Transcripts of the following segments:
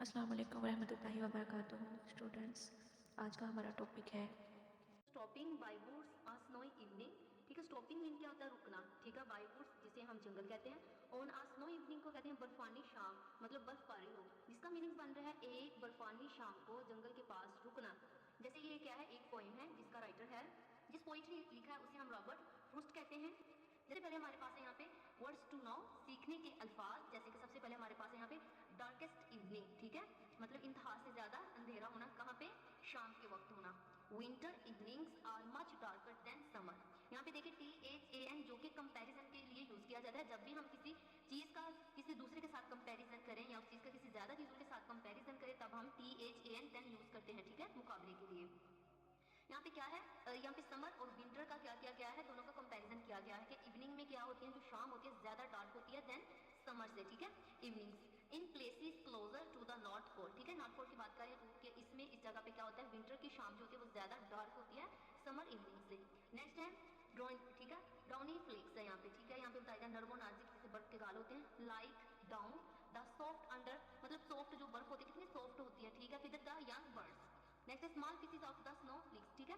अस्सलाम वालेकुम रहमतुल्लाहि व बरकातुहू। स्टूडेंट्स, आज का हमारा टॉपिक है stopping by woods on snowy evening. ठीक है, स्टॉपिंग मीन क्या होता है? रुकना। ठीक है, बाय वुड्स जिसे हम जंगल कहते हैं, ऑन आ स्नो इवनिंग को कहते हैं बर्फानी शाम, मतलब बर्फबारी हो, जिसका मीनिंग बन रहा है एक बर्फानी शाम को जंगल के पास रुकना। जैसे ये क्या है, एक पोएम है जिसका राइटर है, जिस पोइट्री लिखा है उसे हम रॉबर्ट फ्रॉस्ट कहते हैं। जैसे पहले हमारे पास है यहाँ पे वर्ड्स टू नो, सीखने के अल्फाज। जैसे कि सबसे पहले हमारे पास है यहाँ पे डार्केस्ट इवनिंग। ठीक है, मतलब इंतहा से ज्यादा अंधेरा होना, कहाँ पे? शाम के वक्त होना। Winter evenings are much darker than summer. यहाँ पे देखिए THAN जो कि कंपैरिजन के लिए यूज किया जाता है। जब भी हम किसी चीज का किसी दूसरे के साथ कंपैरिजन करें या उस चीज का किसी ज्यादा चीजों के साथ कंपैरिजन करें, तब हम THAN देन यूज करते हैं। ठीक है, मुकाबले के लिए। यहाँ पे क्या है, यहाँ पे समर और विंटर का क्या किया गया है, दोनों का कंपैरिजन किया गया है कि इवनिंग में क्या होती है, जो शाम होती है ज्यादा डार्क होती है देन समर से। ठीक है, evenings in places closer to the north pole. ठीक है, नॉर्थ पोल की बात करें तो इसमें इस जगह पे क्या होता है, विंटर की शाम जो होती है वो ज्यादा डार्क होती है समर इवनिंग से। नेक्स्ट है ड्रॉइंग। ठीक है, डाउनी फ्लेक्स है यहाँ पे। ठीक है, यहाँ पे बताया गया नर्मो नाजिक जैसे बर्फ के गाल होते हैं, like down the soft under, मतलब सॉफ्ट जो बर्फ होती है कितनी सॉफ्ट होती है। ठीक है, फिर the young birds. Next small pieces of the snow flix. ठीक है,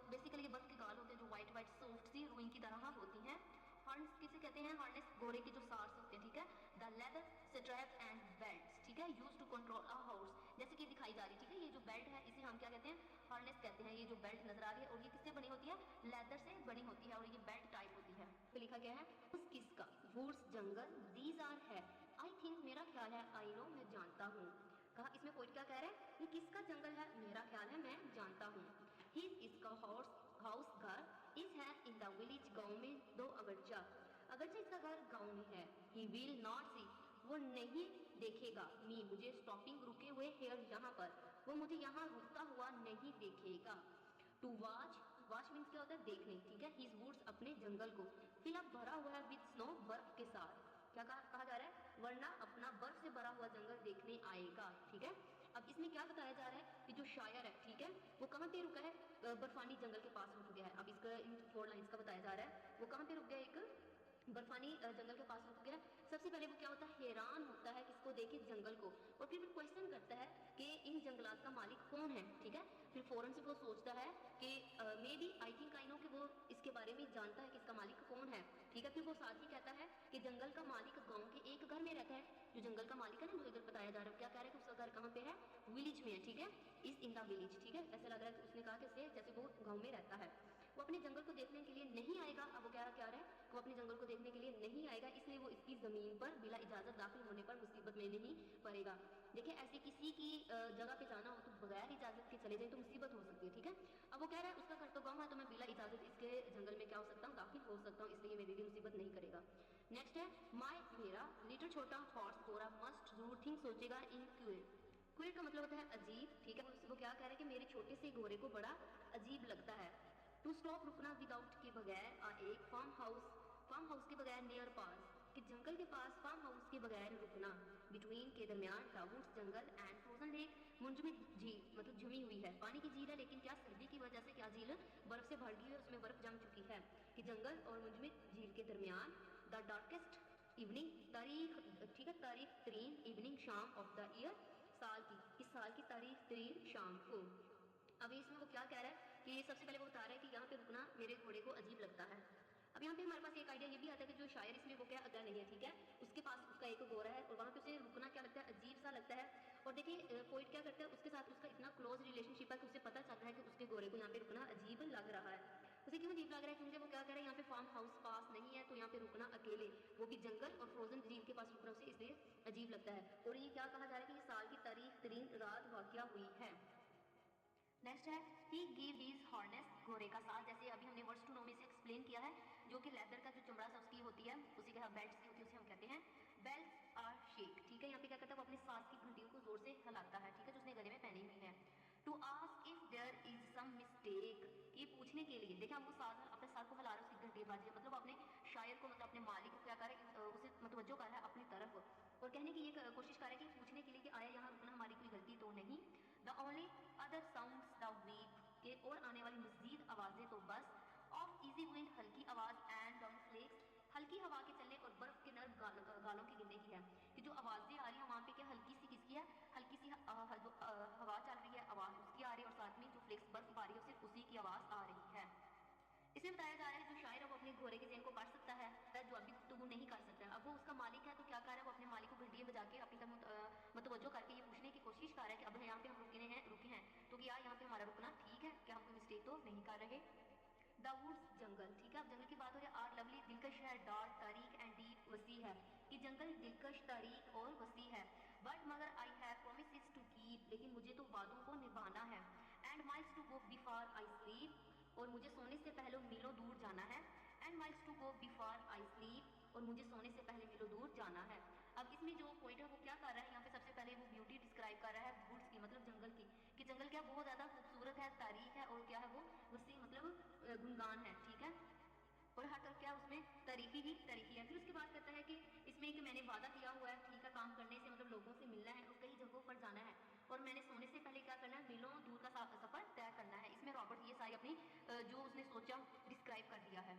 बेसिकली ये बर्फ के गाल होते हैं जो व्हाइट व्हाइट सॉफ्ट सी रुई की तरह होती हैं। हॉर्न्स किसे कहते हैं? हार्नेस, घोड़े के जो सार्स होते हैं। ठीक है, the leather strap and belts. ठीक है, use to control a horse, जैसे कि दिखाई जा रही है। ठीक है, ये जो बेल्ट है इसे हम क्या कहते हैं? हार्नेस कहते हैं। ये जो बेल्ट नजर आ रही है और ये किससे बनी होती है? लेदर से बनी होती है और ये बेल्ट टाइप होती है। तो लिखा गया है उस किसका, वुड्स जंगल, दीज आर है, आई थिंक मेरा ख्याल है, आई नो मैं जानता हूँ। कहा इसमें पोइट क्या कह रहा है, ये किसका जंगल है, मेरा ख्याल है, मैं जानता हूँ। ही इसका हाउस घर इज है इन द विलेज, गाँव में, दो अगरचा इसका घर गाँव में है। ही विल नॉट सी, वो नहीं देखेगा, मी मुझे, स्टॉपिंग रुके हुए हेयर यहाँ पर, वो मुझे यहाँ रुकता हुआ नहीं देखेगा। टू वॉच, वॉच मीन्स क्या होता है? देखने। ठीक है, हिज वुड्स अपने जंगल को, फिल अप भरा हुआ है विद स्नो, बर्फ के साथ। क्या कहा जा रहा है? वरना अपना बर्फ से भरा हुआ जंगल देखने आएगा। ठीक है, अब इसमें क्या बताया जा रहा है कि जो शायर है, ठीक है, वो कहाँ पे रुका है? बर्फानी जंगल के पास रुक गया है। अब इसका इन 4 लाइन्स का बताया जा रहा है, वो कहाँ पे रुक गया? एक बर्फानी जंगल के पास रुक गया। सबसे पहले वो क्या होता है? हैरान होता है किसको देखे? जंगल को। और फिर क्वेश्चन करता है कि इन जंगलात का मालिक कौन है। ठीक है, फिर फौरन से वो सोचता है कि may be, I think, I know, कि वो इसके बारे में जानता है कि इसका मालिक कौन है। ठीक है, फिर वो साथ ही कहता है कि जंगल का मालिक गांव के एक घर में रहता है। जो जंगल का मालिक है ना, जो इधर बताया जा रहा है, क्या कह रहा है कि उसका घर कहाँ पे है? विलेज में है। ठीक है, इज इन द विलेज। ठीक है, ऐसे लग रहा है कि उसने कहा कि जैसे वो गाँव में रहता है। वो अपने जंगल को देखने के लिए नहीं आएगा। अब वो क्या रहा है, वो अपने जंगल को देखने के लिए नहीं आएगा, इसलिए वो इसकी जमीन पर बिला इजाजत दाखिल होने पर मुसीबत में नहीं पड़ेगा। देखिए, ऐसे किसी की जगह पे जाना हो तो बगैर इजाजत के चले जाए तो मुसीबत हो सकती है। ठीक है, अब वो कह रहा है उसका घर तो गाँव है, तो मैं बिला इजाजत इसके जंगल में क्या हो सकता हूँ? दाखिल हो सकता हूँ, इसलिए मेरे लिए मुसीबत नहीं करेगा। नेक्स्ट है माई, मेरा, लिटिल छोटा हॉर्स, घोड़ा, मस्ट जरूर थिंक सोचेगा, इन क्विर का मतलब होता है अजीब। ठीक है, वो क्या कह रहा है कि मेरे छोटे से घोड़े को बड़ा अजीब लगता है। टू स्टॉप, रुकना, विदाउट के बगैर, एक फार्म हाउस के बगैर, नियर पास, कि जंगल के पास, फार्म हाउस के बगैर रुकना, बिटवीन के दरमियान, द वुड्स जंगल, एंड फ्रोजन लेक, मुंजमिद झील, मतलब जमी हुई है, पानी की झील है, लेकिन क्या सर्दी की वजह से क्या झील बर्फ से भर गई है, उसमें बर्फ जम चुकी है। कि जंगल और मुंजमिद झील के दरमियान, द डार्केस्ट इवनिंग, तारीख, ठीक है, तारीख तरीन इवनिंग, शाम ऑफ द ईयर, साल की, इस साल की तारीख तरीन शाम को। अब इसमें वो क्या कह रहा है कि सबसे पहले वो बता रहा है कि यहाँ पे रुकना मेरे घोड़े को अजीब लगता है। अब यहाँ पे हमारे पास एक आइडिया ये भी आता है कि जो शायर इसमें वो क्या अगला नहीं है। ठीक है, उसके पास उसका एक घोड़ा है और वहाँ पे उसे रुकना क्या लगता है? अजीब सा लगता है। और देखिए पोइट क्या करता है, उसके साथ उसका इतना क्लोज रिलेशनशिप है कि उसे पता चल रहा है कि उसके घोड़े को यहाँ पे रुकना अजीब लग रहा है। उसे क्यों अजीब लग रहा है? क्योंकि वो क्या कह रहा है, यहाँ पे फार्म हाउस पास नहीं है, तो यहाँ पे रुकना अकेले, वो भी जंगल और फ्रोजन झील के पास रुकना उसे इसलिए अजीब लगता है। और ये क्या कहा जा रहा है कि ये साल की तारीख तरीन रात वाकया हुई है। नेक्स्ट है ही गिव हिज हार्नेस, घोड़े का साथ, जैसे अभी हमने वर्ड्स टू नो में से एक्सप्लेन किया है, जो कि लेदर का जो चमड़ा सा उसकी होती है, उसी का बेल्ट सी होती है, उसे हम कहते हैं बेल्ट आर शेक। ठीक है, यहाँ पे क्या करता है, वो अपने सांस की घंटियों को जोर से हिलाता है। ठीक है, जो उसने गले में पहनी हुई है। To ask if there is some mistake, ये पूछने के लिए, देखिए वो साथ अपने सर को हिला रहा है, उसकी घंटी बाजी है, मतलब अपने शायर को, मतलब अपने मालिक को क्या कर रहा है, उसे मतवज्जो कर रहा है अपनी तरफ, और कहने की ये कोशिश कर रहा है कि पूछने के लिए कि आया यहाँ रुकना हमारी कोई गलती तो नहीं। The only other sounds the weep, के और आने वाली मजीद आवाजें तो बस, ऑफ इजी विंड, हल्की आवाज, एंड डाउन फ्लेक्स, हल्की हवा के चलने और बर्फ के नर्म गालों के गिरने की है। कि जो आवाजें आ रही है वहां पे क्या हल्की सी किसकी है? हल्की सी इसमें बताया जा रहा है जो शायर है वो अपने घोड़े के चेन को काट सकता है, जो अभी गुफ्तगू नहीं कर सकता है। अब वो उसका मालिक है तो क्या कर रहा है, वो अपने मालिक को घंटियाँ बजा के अपनी तरफ मतवज्जो करके ये पूछने की कोशिश कर रहा है कि अब यहाँ पे हम रुके हैं तो क्या यहाँ पे हमारा रुकना ठीक है, क्या हम कोई मिस्टेक तो नहीं कर रहे। द वुड्स जंगल, ठीक है, अब जंगल की बात हो रही है। आर लवली दिलकश है, डार्क तारीख एंड डीप वसी है, कि जंगल दिलकश तारीख और वसी है। बट मगर I have promises to keep, लेकिन मुझे तो वादों को निभाना है। And miles to go before I sleep, और मुझे सोने से पहले मीलों दूर जाना है। And miles to go before I sleep, और मुझे सोने से पहले मीलों दूर जाना है। अब इसमें जो पॉइंट है वो क्या कर रहा है, यहाँ पे सबसे पहले वो ब्यूटी डिस्क्राइब कर रहा है वुड्स की, मतलब जंगल की, कि जंगल क्या बहुत ज़्यादा खूबसूरत है, तारीख है, और क्या है वो उससे मतलब गुणगान है, ठीक है, और हर तरफ क्या है उसमें तारीखी ही तारीखी है। फिर उसके बाद कहता है कि इसमें एक मैंने वादा किया हुआ है, ठीक है, काम करने से मतलब लोगों से मिलना है और कई जगहों पर जाना है, और मैंने सोने से पहले क्या करना है, मीलों दूर का सफ़र तय करना है। इसमें रॉबर्ट ये सारी अपनी जो उसने सोचा डिस्क्राइब कर दिया है।